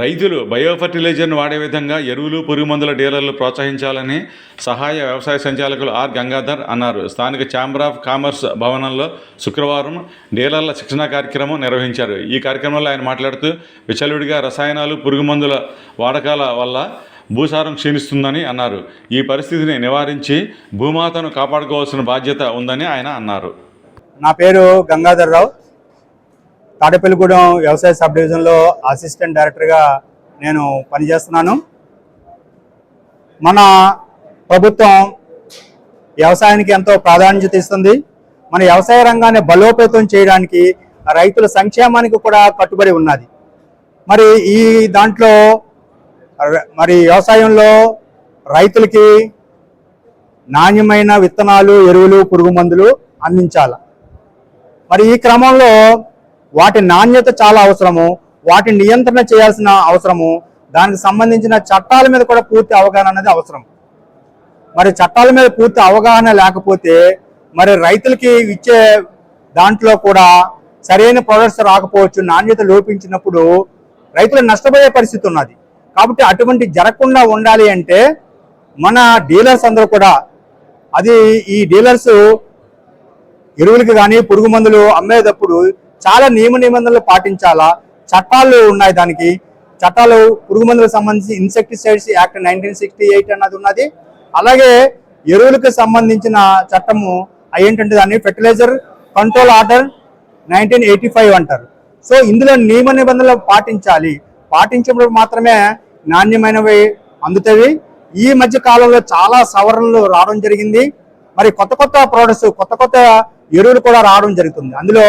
రైతులు బయోఫర్టిలైజర్ను వాడే విధంగా ఎరువులు, పురుగుమందుల డీలర్లు ప్రోత్సహించాలని సహాయ వ్యవసాయ సంచాలకులు ఆర్ గంగాధర్ అన్నారు. స్థానిక ఛాంబర్ ఆఫ్ కామర్స్ భవనంలో శుక్రవారం డీలర్ల శిక్షణా కార్యక్రమం నిర్వహించారు. ఈ కార్యక్రమంలో ఆయన మాట్లాడుతూ విచ్చలవిడిగా రసాయనాలు, పురుగుమందుల వాడకాల వల్ల భూసారం క్షీణిస్తుందని అన్నారు. ఈ పరిస్థితిని నివారించి భూమాతను కాపాడుకోవాల్సిన బాధ్యత ఉందని ఆయన అన్నారు. నా పేరు గంగాధర్ రావు. తాడేపల్లిగూడెం వ్యవసాయ సబ్ డివిజన్లో అసిస్టెంట్ డైరెక్టర్గా నేను పనిచేస్తున్నాను. మన ప్రభుత్వం వ్యవసాయానికి ఎంతో ప్రాధాన్యత ఇస్తుంది. మన వ్యవసాయ రంగాన్ని బలోపేతం చేయడానికి, రైతుల సంక్షేమానికి కూడా కట్టుబడి ఉన్నది. మరి ఈ దాంట్లో వ్యవసాయంలో రైతులకి నాణ్యమైన విత్తనాలు, ఎరువులు, పురుగు మందులు అందించాలి. మరి ఈ క్రమంలో వాటి నాణ్యత చాలా అవసరము, వాటి నియంత్రణ చేయాల్సిన అవసరము, దానికి సంబంధించిన చట్టాల మీద కూడా పూర్తి అవగాహన అనేది అవసరం. మరి చట్టాల మీద పూర్తి అవగాహన లేకపోతే మరి రైతులకి ఇచ్చే దాంట్లో కూడా సరైన ప్రొడక్ట్స్ రాకపోవచ్చు. నాణ్యత లోపించినప్పుడు రైతులు నష్టపోయే పరిస్థితి ఉన్నది. కాబట్టి అటువంటి జరగకుండా ఉండాలి అంటే మన డీలర్స్ అందరూ కూడా, అది ఈ డీలర్స్ ఎరువులకి కానీ పురుగు మందులు అమ్మేటప్పుడు చాలా నియమ నిబంధనలు పాటించాలా. చట్టాలు ఉన్నాయి, దానికి చట్టాలు పురుగు మందులకు సంబంధించి ఇన్సెక్టిసైడ్స్ యాక్ట్ 1968 అన్నది ఉన్నది. అలాగే ఎరువులకు సంబంధించిన చట్టము ఏంటంటే దాన్ని ఫెర్టిలైజర్ కంట్రోల్ ఆర్డర్ 1985 అంటారు. సో ఇందులో నియమ నిబంధనలు పాటించాలి. పాటించినప్పుడు మాత్రమే నాణ్యమైనవి అందుతాయి. ఈ మధ్య కాలంలో చాలా సవరణలు రావడం జరిగింది. మరి కొత్త కొత్త ప్రోడక్ట్స్, కొత్త కొత్త ఎరువులు కూడా రావడం జరుగుతుంది. అందులో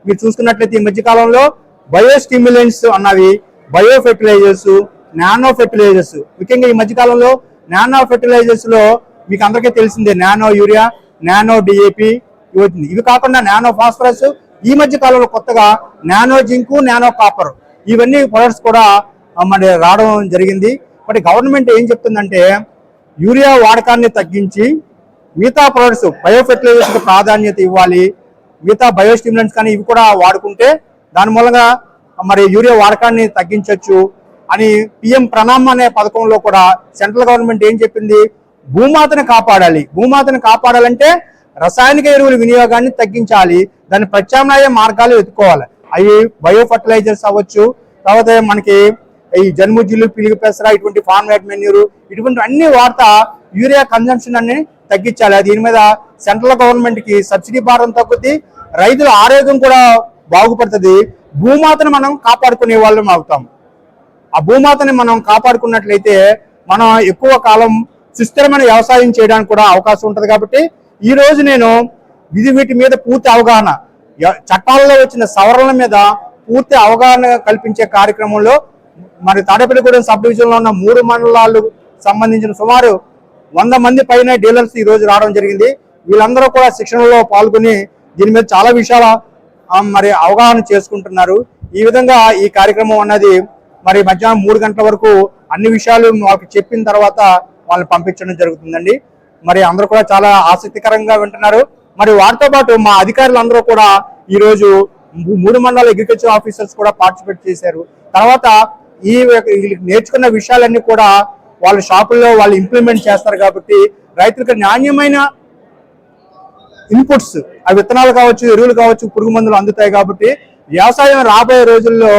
మీరు చూసుకున్నట్లయితే ఈ మధ్య కాలంలో బయో స్టిమ్యులెంట్స్ అన్నవి, బయో ఫెర్టిలైజర్స్, నానో ఫెర్టిలైజర్స్, ముఖ్యంగా ఈ మధ్యకాలంలో నానో ఫెర్టిలైజర్స్ లో మీకు అందరికీ తెలిసిందే నానో యూరియా, నానో డిఏపి ఇవి. ఇవి కాకుండా నానో ఫాస్ఫరస్, ఈ మధ్య కాలంలో కొత్తగా నానో జింకు, నానో కాపర్, ఇవన్నీ ప్రొడక్ట్స్ కూడా మరి రావడం జరిగింది. మరి గవర్నమెంట్ ఏం చెప్తుందంటే యూరియా వాడకాన్ని తగ్గించి మిగతా ప్రొడక్ట్స్ బయో ఫెర్టిలైజర్స్కి ప్రాధాన్యత ఇవ్వాలి. మిగతా బయోస్టిమ్యులెంట్స్ కానీ ఇవి కూడా వాడుకుంటే దాని మూలంగా మరి యూరియా వాడకాన్ని తగ్గించవచ్చు అని పిఎం ప్రణామ్ అనే పథకంలో కూడా సెంట్రల్ గవర్నమెంట్ ఏం చెప్పింది, భూమాతను కాపాడాలి. భూమాతను కాపాడాలంటే రసాయనిక ఎరువుల వినియోగాన్ని తగ్గించాలి, దాని ప్రత్యామ్నాయ మార్గాలు వెతుక్కోవాలి. అవి బయో ఫర్టిలైజర్స్ అవ్వచ్చు, తర్వాత మనకి ఈ జన్ముజిల్లు, పిలుగు పెసర, ఇటువంటి ఫార్మ్ యార్డ్ మెన్యూరు, ఇటువంటి అన్ని వాడతా యూరియా కన్జంప్షన్ అన్ని తగ్గించాలి. దీని మీద సెంట్రల్ గవర్నమెంట్ కి సబ్సిడీ భారం తగ్గుద్ది, రైతుల ఆరోగ్యం కూడా బాగుపడుతుంది. భూమాతను మనం కాపాడుకునే వాళ్ళం అవుతాం. ఆ భూమాతని మనం కాపాడుకున్నట్లయితే మనం ఎక్కువ కాలం సుస్థిరమైన వ్యవసాయం చేయడానికి కూడా అవకాశం ఉంటుంది. కాబట్టి ఈ రోజు నేను వీటి మీద పూర్తి అవగాహన, చట్టాలలో వచ్చిన సవరణల మీద పూర్తి అవగాహన కల్పించే కార్యక్రమంలో మరి తాడేపల్లిగూడెం సబ్ డివిజన్ లో ఉన్న 3 మండలాలకు సంబంధించిన సుమారు 100 మంది పైన డీలర్స్ ఈ రోజు రావడం జరిగింది. వీళ్ళందరూ కూడా శిక్షణలో పాల్గొని దీని మీద చాలా విషయాల మరి అవగాహన చేసుకుంటున్నారు. ఈ విధంగా ఈ కార్యక్రమం అన్నది మరి మధ్యాహ్నం 3 గంటల వరకు అన్ని విషయాలు వాళ్ళకి చెప్పిన తర్వాత వాళ్ళని పంపించడం జరుగుతుందండి. మరి అందరూ కూడా చాలా ఆసక్తికరంగా వింటున్నారు. మరి వారితో పాటు మా అధికారులు అందరూ కూడా ఈ రోజు 3 మండల అగ్రికల్చర్ ఆఫీసర్స్ కూడా పార్టిసిపేట్ చేశారు. తర్వాత ఈ నేర్చుకున్న విషయాలన్నీ కూడా వాళ్ళ షాపుల్లో వాళ్ళు ఇంప్లిమెంట్ చేస్తారు. కాబట్టి రైతులకు నాణ్యమైన ఇన్పుట్స్, ఆ విత్తనాలు కావచ్చు, ఎరువులు కావచ్చు, పురుగు మందులు అందుతాయి. కాబట్టి వ్యవసాయం రాబోయే రోజుల్లో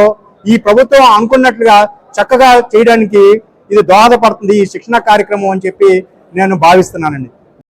ఈ ప్రభుత్వం అనుకున్నట్లుగా చక్కగా చేయడానికి ఇది దోహదపడుతుంది ఈ శిక్షణ కార్యక్రమం అని చెప్పి నేను భావిస్తున్నానండి.